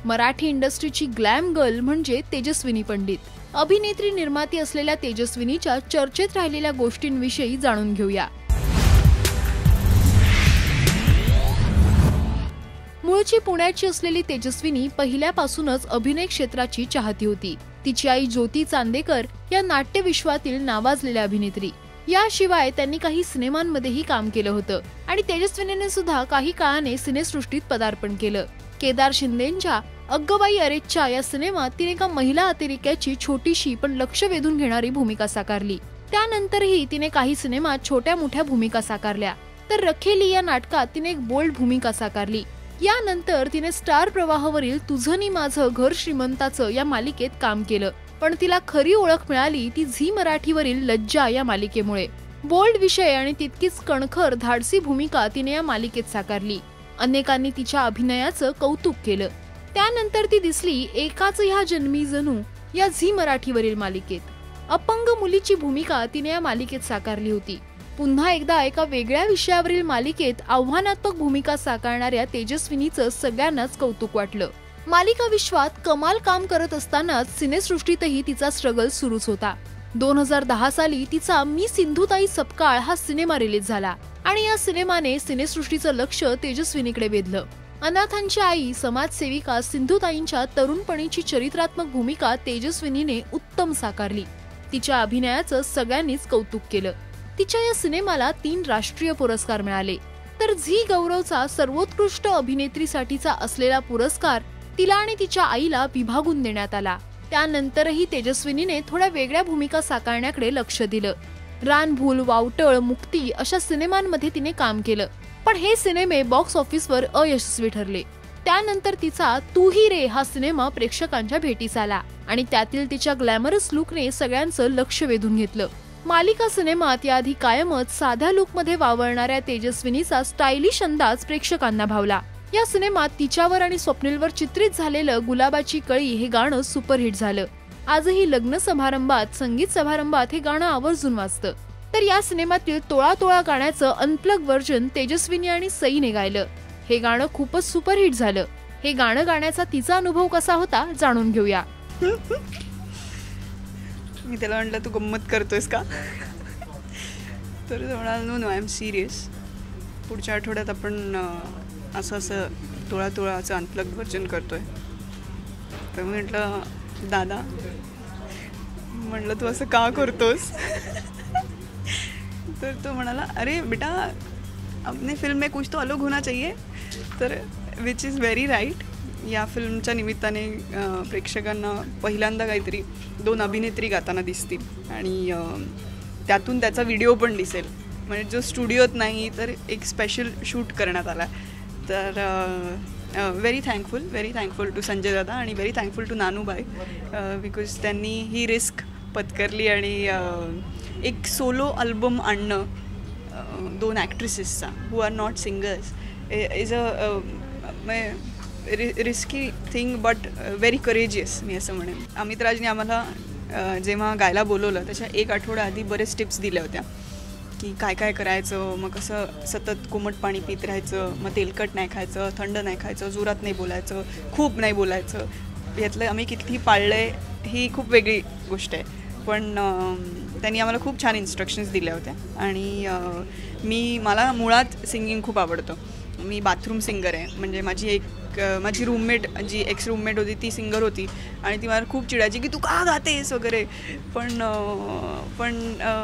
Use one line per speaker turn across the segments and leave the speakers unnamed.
Marathi इंडस्ट्रीची glam girl म्हणजे तेजस्विनी पंडित. अभिनेत्री निर्माती असलेल्या तेजस्विनीच्या चर्चेत राहिलेल्या गोष्टींविषयी जाणून घेऊया. मूळची पुण्याची असलेली तेजस्विनी पहिल्यापासूनच अभिनय क्षेत्राची चाहती होती. तिची आई ज्योती चांदेकर या नाट्यविश्वातील नावाजलेल्या अभिनेत्री. याशिवाय त्यांनी काही सिनेमांमध्येही काम केलं होतं आणि तेजस्विनीने सुद्धा काही काळाने सिनेसृष्टीत पदार्पण केलं. केदार शिंदेंच्या अग्गबाई अरेच्चा या सिनेमात तिने एका महिला अतिरेक्याची छोटीशी पण लक्ष वेधून घेणारी भूमिका साकारली. त्यानंतरही तिने काही सिनेमात छोट्या मोठ्या भूमिका साकारल्या. तर रखेली या नाटकात तिने एक बोल्ड भूमिका साकारली. यानंतर तिने स्टार प्रवाहावरील तुझं नि माझं घर श्रीमंताचं या मालिकेत काम केलं. पण तिला खरी ओळख मिळाली ती झी मराठीवरील लज्जा या मालिकेमुळे. बोल्ड विषय आणि तितकीच कणखर धाडसी भूमिका तिने या मालिकेत साकारली. अनेकांनी तिच्या अभिनयाचं कौतुक केलं. त्यानंतर ती दिसली एकाच ह्या जन्मी जणू या झी मराठीवरील मालिकेत. अपंग मुलीची भूमिका तिने या मालिकेत साकारली होती. पुन्हा एकदा एका वेगळ्या विषयावरील मालिकेत आव्हानात्मक भूमिका साकारणाऱ्या तेजस्विनीचं सगळ्यांनाच कौतुक वाटलं. मालिका विश्वात कमाल काम करत असतानाच सिनेसृष्टीतही तिचा स्ट्रगल सुरूच होता. 2010 साली तिचा मी सिंधुताई सपकाळ हा सिनेमा रिलीज झाला आणि या सिनेमाने सिनेसृष्टीचं लक्ष तेजस्विनीकडे वेधलं. अनाथांची आई समाजसेविका सिंधुताईंच्या तरुणपणीची चरित्रात्मक भूमिका तेजस्विनीने उत्तम साकारली. तिच्या अभिनयाचं सगळ्यांनीच कौतुक केलं. तिच्या या सिनेमाला 3 राष्ट्रीय पुरस्कार मिळाले. तर झी गौरवचा सर्वोत्कृष्ट अभिनेत्रीसाठीचा असलेला पुरस्कार तिला आणि तिच्या आईला विभागून देण्यात आला. त्यानंतरही तेजस्विनीने थोड्या वेगळ्या भूमिका साकारण्याकडे लक्ष दिलं. रानभूल, वावटळ, मुक्ती अशा सिनेमांमध्ये तिने काम केलं. पण हे सिनेमे बॉक्स ऑफिसवर अयशस्वी ठरले. त्यानंतर तिचा तू ही रे हा सिनेमा प्रेक्षकांच्या भेटीस आला आणि त्यातील तिच्या ग्लॅमरस लुकने सगळ्यांचं लक्ष वेधून घेतलं. मालिका सिनेमात याआधी कायमच साध्या लुकमध्ये वावरणाऱ्या तेजस्विनीचा स्टायलिश अंदाज प्रेक्षकांना भावला. या सिनेमात तिच्यावर आणि स्वप्नीलवर चित्रित झालेलं गुलाबाची कळी हे गाणं सुपरहिट झालं. आजही लग्न समारंभात, संगीत समारंभात हे गाणं आवर्जून वाजतं. तर या सिनेमातील तोळा तोळा गाण्याचं अनप्लग व्हर्जन तेजस्विनी आणि सईने गायलं. हे गाणं खूपच सुपरहिट झालं. हे गाणं गाण्याचा तिचा अनुभव कसा होता जाणून घेऊया.
मी त्याला म्हटलं तू गंमत करतोयस का, तर तो म्हणाला no no I am serious. पुढच्या आठवड्यात आपण असं तोळा तोळाचं अनप्लग्ड व्हर्जन करतोय. तर मी म्हटलं दादा, म्हटलं तू असं का करतोस. तर तो म्हणाला अरे बेटा अपने फिल्म में कुछ तो अलग होना चाहिए. तर विच इज़ व्हेरी राईट. या फिल्मच्या निमित्ताने प्रेक्षकांना पहिल्यांदा काहीतरी 2 अभिनेत्री गाताना दिसतील आणि त्यातून त्याचा व्हिडिओ पण दिसेल. म्हणजे जो स्टुडिओत नाही तर एक स्पेशल शूट करण्यात आला. तर व्हेरी थँकफुल टू संजय दादा आणि व्हेरी थँकफुल टू नानूबाई बिकॉज त्यांनी ही रिस्क पत्करली आणि एक सोलो अल्बम आणणं 2 ॲक्ट्रेसेसचा who are not singers is a risky thing but very courageous मी असं म्हणेन. अमित राजने आम्हाला जेव्हा गायला बोलवलं त्याच्या 1 आठवडा आधी बरेच टिप्स दिल्या होत्या की काय काय करायचं, मग कसं सतत कोमट पाणी पित राहायचं, मग तेलकट नाही खायचं, थंड नाही खायचं, जोरात नाही बोलायचं, खूप नाही बोलायचं. यातलं आम्ही किती पाळलं आहे ही खूप वेगळी गोष्ट आहे. पण त्यांनी आम्हाला खूप छान इन्स्ट्रक्शन्स दिल्या होत्या आणि मला मुळात सिंगिंग खूप आवडतं. मी बाथरूम सिंगर आहे. म्हणजे माझी रूममेट जी एक्स रूममेट होती ती सिंगर होती आणि ती मला खूप चिडायची की तू का गातेस वगैरे. पण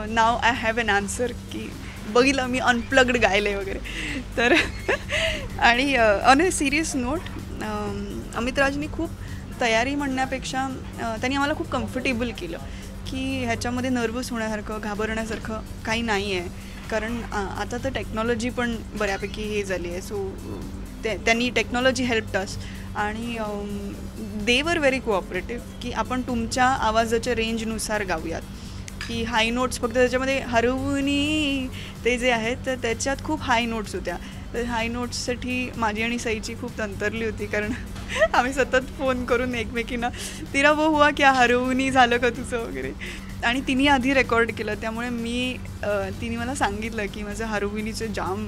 नाव आय हॅव एन आन्सर की बघितलं मी अनप्लग्ड गायले वगैरे. तर आणि on a serious note Amit राजनी खूप तयारी म्हणण्यापेक्षा त्यांनी आम्हाला खूप कम्फर्टेबल केलं की ह्याच्यामध्ये नर्वस होण्यासारखं, घाबरण्यासारखं काही नाही आहे. कारण आता तर टेक्नॉलॉजी पण बऱ्यापैकी हे झाली आहे. सो त्यांनी टेक्नॉलॉजी हेल्प्ड अस आणि दे वर व्हेरी कोऑपरेटिव्ह की आपण तुमच्या आवाजाच्या रेंजनुसार गाऊयात. की हाय नोट्स फक्त त्याच्यामध्ये हरवणी ते जे आहेत तर त्याच्यात खूप हाय नोट्स होत्या. तर हाय नोट्ससाठी माझी आणि सईची खूप तंतरली होती कारण आम्ही सतत फोन करून एकमेकींना तिला वो हुआ क्या, हरवणी झालं का तुझं वगैरे. आणि तिने आधी रेकॉर्ड केलं त्यामुळे तिने मला सांगितलं की माझं हरवणीचे जाम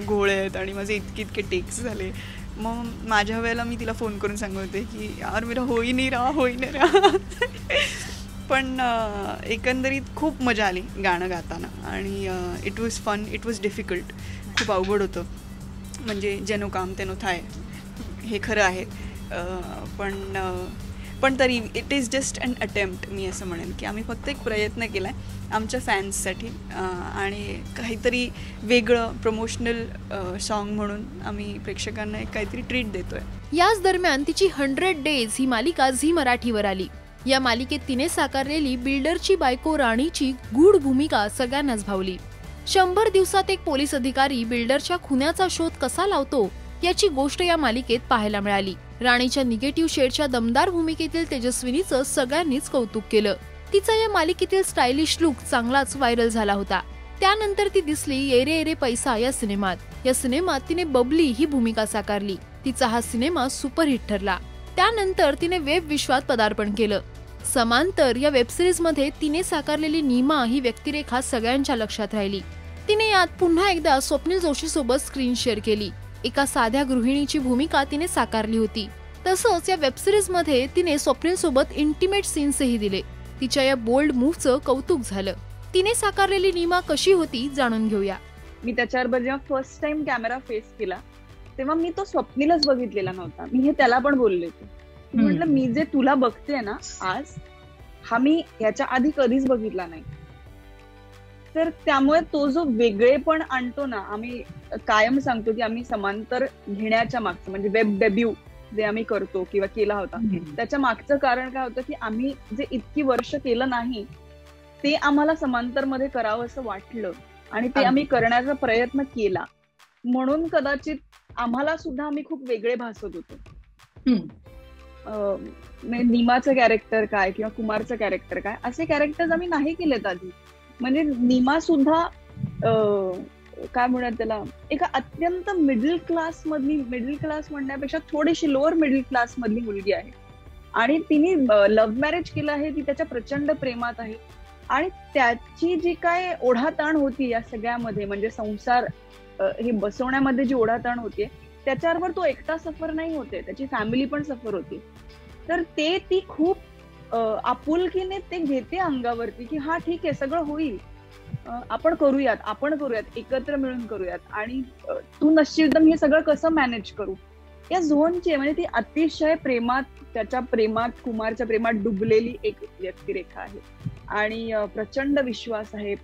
घोळे आहेत आणि माझे इतके टेक्स झाले. मग माझ्या वेळेला मी तिला फोन करून सांगत होते की यार मेरा होई नाही रहा पण एकंदरीत खूप मजा आली गाणं गाताना आणि it was fun, it was difficult, खूप अवघड होतं. म्हणजे जेनो काम तेनो थाय हे खरं आहे. पण तरी it is just an attempt. मी असं म्हणेन की आम्ही फक्त एक प्रयत्न केला आहे आमच्या फॅन्ससाठी आणि काहीतरी वेगळं प्रमोशनल सॉन्ग म्हणून आम्ही प्रेक्षकांना एक काहीतरी ट्रीट देतोय.
याच दरम्यान तिची 100 डेज ही मालिका झी मराठीवर आली. या मालिकेत तिने साकारलेली बिल्डरची बायको राणीची गूढ भूमिका सगळ्यांनाच भावली. 100 दिवसात एक पोलीस अधिकारी बिल्डरच्या खुन्याचा शोध कसा लावतो याची गोष्ट या मालिकेत पाहायला मिळाली. राणीच्या निगेटिव्ह शेडच्या दमदार भूमिकेतील तेजस्विनीचं सगळ्यांनीच कौतुक केलं. तिचा या मालिकेतील स्टायलिश लुक चांगलाच व्हायरल झाला होता. त्यानंतर ती दिसली येरे येरे पैसा या सिनेमात. या सिनेमात तिने बबली ही भूमिका साकारली. तिचा हा सिनेमा सुपरहिट ठरला. त्यानंतर तिने वेब विश्वात पदार्पण केलं. समांतर या वेबसिरीज मध्ये तिने साकारलेली नीमा ही व्यक्तिरेखा सगळ्यांच्या लक्षात राहिली. तिने यात पुन्हा एकदा स्वप्नील जोशी सोबत स्क्रीन शेअर केली. एका साध्या गृहिणीची भूमिका तिने साकारली होती. तसंच या वेबसिरीज मध्ये तिने स्वप्नील सोबत इंटिमेट सीन्सही दिले. तिच्या या बोल्ड मूव्हचं कौतुक झालं. तिने साकारलेली नीमा कशी होती जाणून घेऊया.
मी त्याच्याबरोबर जेव्हा फर्स्ट टाइम कॅमेरा फेस केला तेव्हा मी तो स्वप्नीलच बघितलेला नव्हता. मी हे त्याला पण बोलले होते, म्हटलं मी जे तुला बघते ना आज, हा मी याच्या आधी कधीच बघितला नाही. तर त्यामुळे तो जो वेगळेपण आणतो ना, आम्ही कायम सांगतो की आम्ही समांतर घेण्याच्या मागचं म्हणजे वेब डेब्यू जे आम्ही करतो किंवा केला होता त्याच्या मागचं कारण काय होतं की आम्ही जे इतकी वर्ष केलं नाही ते आम्हाला समांतर मध्ये करावं असं वाटलं आणि ते आम्ही करण्याचा प्रयत्न केला. म्हणून कदाचित आम्हाला सुद्धा आम्ही खूप वेगळे भासत होतो. नीमाचं कॅरेक्टर काय किंवा कुमारचं कॅरेक्टर काय असे कॅरेक्टर्स आम्ही नाही केलेत आधी. म्हणजे नीमा सुद्धा काय म्हणतात त्याला, एका अत्यंत मिडल क्लास म्हणण्यापेक्षा थोडीशी लोअर मिडल क्लास मधली मुलगी आहे आणि तिने लव्ह मॅरेज केलं आहे. ती त्याच्या प्रचंड प्रेमात आहे आणि त्याची जी काय ओढाताण होती या सगळ्यामध्ये, म्हणजे संसार हे बसवण्यामध्ये जी ओढाताण होतीये त्याच्यावर तो एकटा सफर नाही होते, त्याची फॅमिली पण सफर होती. तर ते ती खूप आपुलकीने ते घेते अंगावरती की हा ठीक आहे सगळं होईल, आपण करूयात एकत्र मिळून करूयात आणि तू नशीब हे सगळं कसं मॅनेज करू या झोनची आहे. म्हणजे ती अतिशय प्रेमात, त्याच्या प्रेमात, कुमारच्या प्रेमात डुबलेली एक व्यक्तिरेखा आहे आणि प्रचंड विश्वास आहे.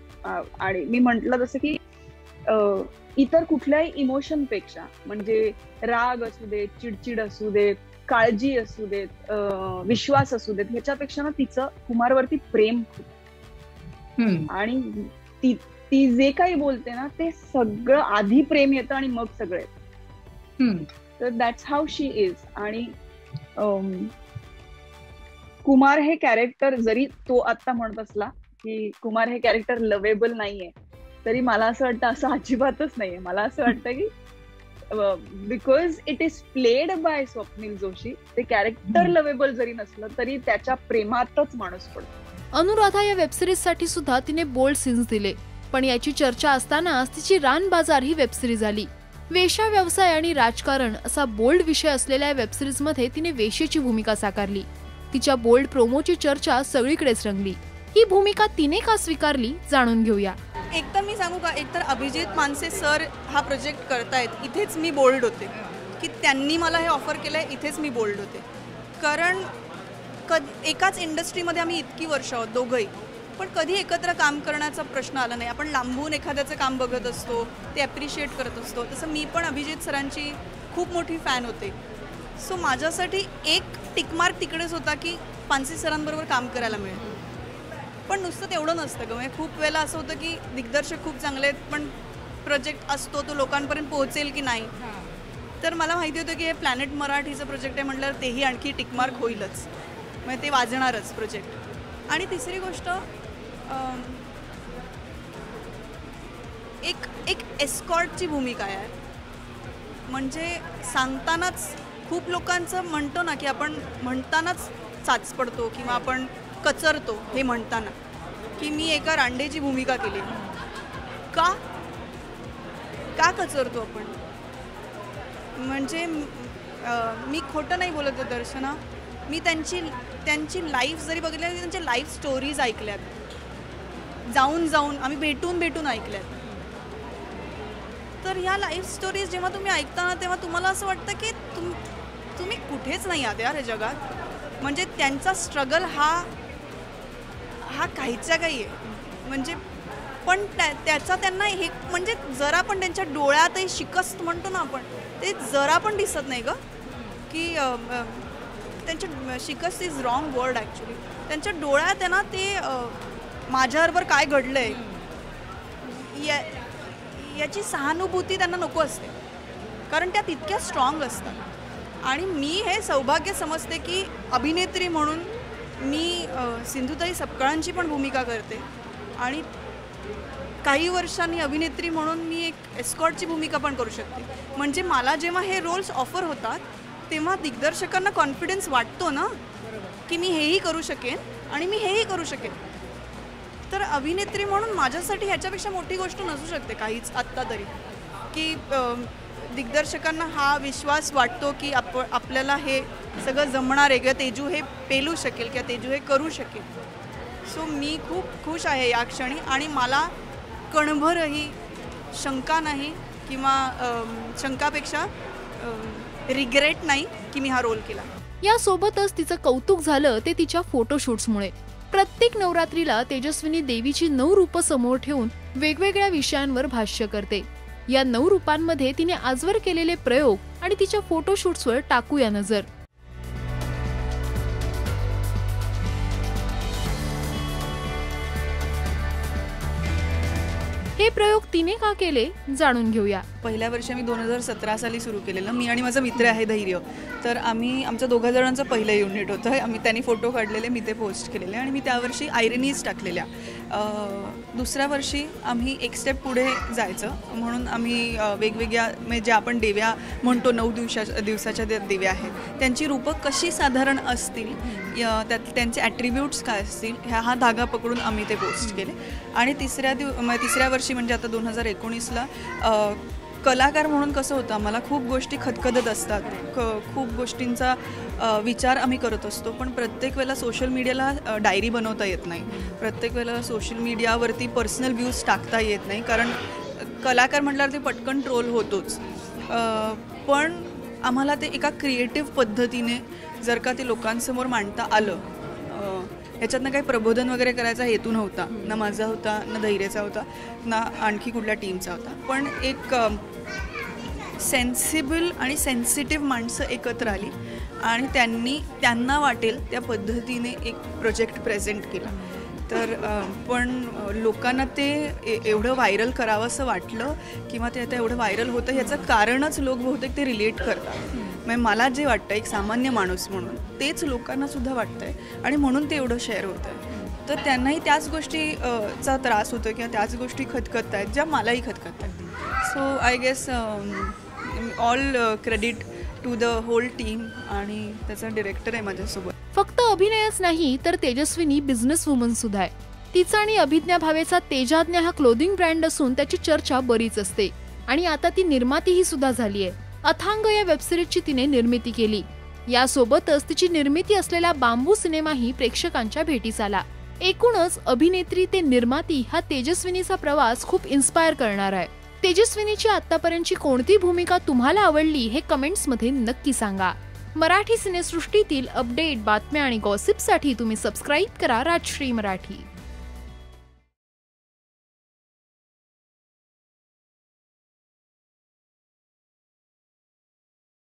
आणि मी म्हंटल तसं की इतर कुठल्याही इमोशन पेक्षा, म्हणजे राग असू देत, चिडचिड असू देत, काळजी असू देत, विश्वास असू देत, ह्याच्यापेक्षा ना तिचं कुमारवरती प्रेम खूप. आणि ती जे काही बोलते ना ते सगळं आधी प्रेम येतं आणि मग सगळे. तर दॅट्स हाऊ शी इज. आणि कुमार हे कॅरेक्टर, जरी तो आता म्हणत असला की कुमार हे कॅरेक्टर लवेबल नाहीये, तरी मला असं वाटतं असं अजिबातच नाहीये. मला असं वाटतं की because it is played by Swapnil Joshi, ते कॅरेक्टर लवेबल जरी नसलं तरी त्याच्या प्रेमातच माणूस पडतो.
अनुराधा या वेबसिरीज साठी सुद्धा तिने बोल्ड सीन्स दिले. पण याची चर्चा असतानाच तिची रान बाजार ही वेबसिरीज आली. वेश्या व्यवसाय आणि राजकारण असा बोल्ड विषय असलेल्या वेबसिरीज मध्ये तिने वेश्येची भूमिका साकारली. तिच्या बोल्ड प्रोमोची चर्चा सगळीकडेच रंगली. ही भूमिका तिने का स्वीकारली जाणून घेऊया.
एक तर मी सांगू का, एकतर अभिजित मानसे सर हा प्रोजेक्ट करतायत इथेच मी बोल्ड होते की त्यांनी मला हे ऑफर केलंय, इथेच मी बोल्ड होते. कारण एकाच इंडस्ट्रीमध्ये आम्ही इतकी वर्ष आहोत दोघंही, पण कधी एकत्र काम करण्याचा प्रश्न आला नाही. आपण लांबून एखाद्याचं काम बघत असतो, ते ॲप्रिशिएट करत असतो. तसं मी पण अभिजित सरांची खूप मोठी फॅन होते. सो माझ्यासाठी एक टिकमार्क तिकडेच होता की पानसे सरांबरोबर काम करायला मिळेल. पण नुसतं तेवढं नसतं गं, म्हणजे खूप वेळेला असं होतं की दिग्दर्शक खूप चांगले आहेत पण प्रोजेक्ट असतो तो लोकांपर्यंत पोहोचेल की नाही. तर मला माहिती होतं की हे प्लॅनेट मराठीचं प्रोजेक्ट आहे म्हटल्यावर तेही आणखी टिकमार्क होईलच, म्हणजे ते वाजणारच प्रोजेक्ट. आणि तिसरी गोष्ट, एक एस्कॉर्टची भूमिका आहे. म्हणजे सांगतानाच खूप लोकांचं म्हणतो ना की आपण म्हणतानाच चाच पडतो किंवा आपण कचरतो. हे म्हणताना की मी एका रांडेची भूमिका केली, का कचरतो आपण. म्हणजे मी खोटं नाही बोलत आहे दर्शना, मी त्यांची लाईफ जरी बघितली तरी त्यांच्या लाईफ स्टोरीज ऐकल्यात, जाऊन आम्ही भेटून ऐकल्यात. तर ह्या लाईफ स्टोरीज जेव्हा तुम्ही ऐकता ना तेव्हा तुम्हाला असं वाटतं की तुम्ही कुठेच नाही आहात यार या जगात. म्हणजे त्यांचा स्ट्रगल हा काहीच्या काही आहे. म्हणजे पण त्याचा त्यांना हे म्हणजे जरा पण त्यांच्या डोळ्यातही शिकस्त म्हणतो ना आपण, ते जरा पण दिसत नाही ग. की त्यांच्या शिकस्त इज रॉंग वर्ड ॲक्च्युली. त्यांच्या डोळ्यात आहे ना ते माझ्याबरोबर काय घडलं आहे याची सहानुभूती त्यांना नको असते, कारण त्या तितक्या स्ट्रॉंग असतात. आणि मी हे सौभाग्य समजते की अभिनेत्री म्हणून मी सिंधुताई सपकाळांची पण भूमिका करते आणि काही वर्षांनी अभिनेत्री म्हणून मी एक एस्कॉर्टची भूमिका पण करू शकते. म्हणजे मला जेव्हा हे रोल्स ऑफर होतात तेव्हा दिग्दर्शकांना कॉन्फिडन्स वाटतो ना की मी हेही करू शकेन आणि मी हेही करू शकेन. तर अभिनेत्री म्हणून माझ्यासाठी ह्याच्यापेक्षा मोठी गोष्ट नसू शकते काहीच आत्ता तरी, की दिग्दर्शकांना हा विश्वास वाटतो की आपल्याला हे सगळं जमणार आहे किंवा तेजू हे पेलू शकेल किंवा तेजू हे करू शकेल. सो मी खूप खुश आहे या क्षणी आणि मला कणभरही शंका नाही किंवा शंकापेक्षा रिग्रेट नाही की मी हा रोल केला.
यासोबतच तिचं कौतुक झालं ते तिच्या फोटोशूट्समुळे. प्रत्येक नवरात्रीला तेजस्विनी देवीची 9 रूपं समोर ठेवून वेगवेगळ्या विषयांवर भाष्य करते. या 9 रूपांमध्ये तिने आजवर केलेले प्रयोग आणि तिच्या फोटोशूट्सवर टाकूया नजर. हे प्रयोग तिने का केले जाणून घेऊया.
पहिल्या वर्षी मी 2017 साली सुरू केलेलं. मी आणि माझा मित्र आहे धैर्य, तर आम्ही आमच्या 2 जणांचं पहिलं युनिट होतं. त्यांनी फोटो काढलेले, मी ते पोस्ट केलेले आणि मी त्यावर्षी आयरनीज टाकलेल्या. दुसऱ्या वर्षी आम्ही एक स्टेप पुढे जायचं म्हणून आम्ही वेगवेगळ्या म्हणजे ज्या आपण देव्या म्हणतो 9 दिवसाच्या देव्या आहेत त्यांची रूपं कशी साधारण असतील, त्यांचे ॲट्रिब्यूट्स काय असतील हा धागा पकडून आम्ही ते पोस्ट केले. आणि तिसऱ्या वर्षी म्हणजे आता 2019ला कलाकार म्हणून कसं होतं, आम्हाला खूप गोष्टी खदखदत असतात, खूप गोष्टींचा विचार आम्ही करत असतो, पण प्रत्येक वेळेला सोशल मीडियाला डायरी बनवता येत नाही, प्रत्येक वेळेला सोशल मीडियावरती पर्सनल व्ह्यूज टाकता येत नाही, कारण कलाकार म्हटल्यावर ते पटकन ट्रोल होतोच. पण आम्हाला ते एका क्रिएटिव्ह पद्धतीने जर का ते लोकांसमोर मांडता आलं, ह्याच्यातनं काही प्रबोधन वगैरे करायचा हेतू नव्हता, ना माझा होता, ना धैर्याचा होता, ना आणखी कुठल्या टीमचा होता, पण एक सेन्सिबल आणि सेन्सिटिव्ह माणसं एकत्र आली आणि त्यांना वाटेल त्या पद्धतीने एक प्रोजेक्ट प्रेझेंट केला. तर पण लोकांना ते एवढं व्हायरल करावं असं वाटलं किंवा ते आता एवढं व्हायरल होतं ह्याचं कारणच लोक बहुतेक ते रिलेट करतात. म्हणजे मला जे वाटतं एक सामान्य माणूस म्हणून तेच लोकांनासुद्धा वाटतं आहे आणि म्हणून ते एवढं शेअर होतं आहे. तर त्यांनाही त्याच गोष्टीचा त्रास होतो किंवा त्याच गोष्टी खतखत आहेत ज्या मलाही खतखत आहेत. So I guess all credit to the whole team आणि त्याचा डिरेक्टर आहे माझ्यासोबत.
फक्त अभिनयच नाही तर तेजस्विनी बिझनेस वुमन सुद्धा आहे. तिचा आणि अभिज्ञा भावेचा तेजाज्ञा हा क्लोदिंग ब्रँड असून त्याची चर्चा बरीच असते आणि आता ती निर्मातीही सुद्धा झाली आहे. अथांग या वेबसिरीजची तिने निर्मिती केली. यासोबतच तिची निर्मिती असलेला बांबू सिनेमाही प्रेक्षकांच्या भेटीस आला. एकूणच अभिनेत्री ते निर्माती हा तेजस्विनीचा प्रवास खूप इन्स्पायर करणार आहे. तेजस्विनीची आतापर्यंतची कोणती भूमिका तुम्हाला आवडली हे कमेंट्समध्ये नक्की सांगा. मराठी सिनेसृष्टीतील अपडेट, बातम्या आणि गॉसिपसाठी तुम्ही सबस्क्राईब करा राजश्री मराठी.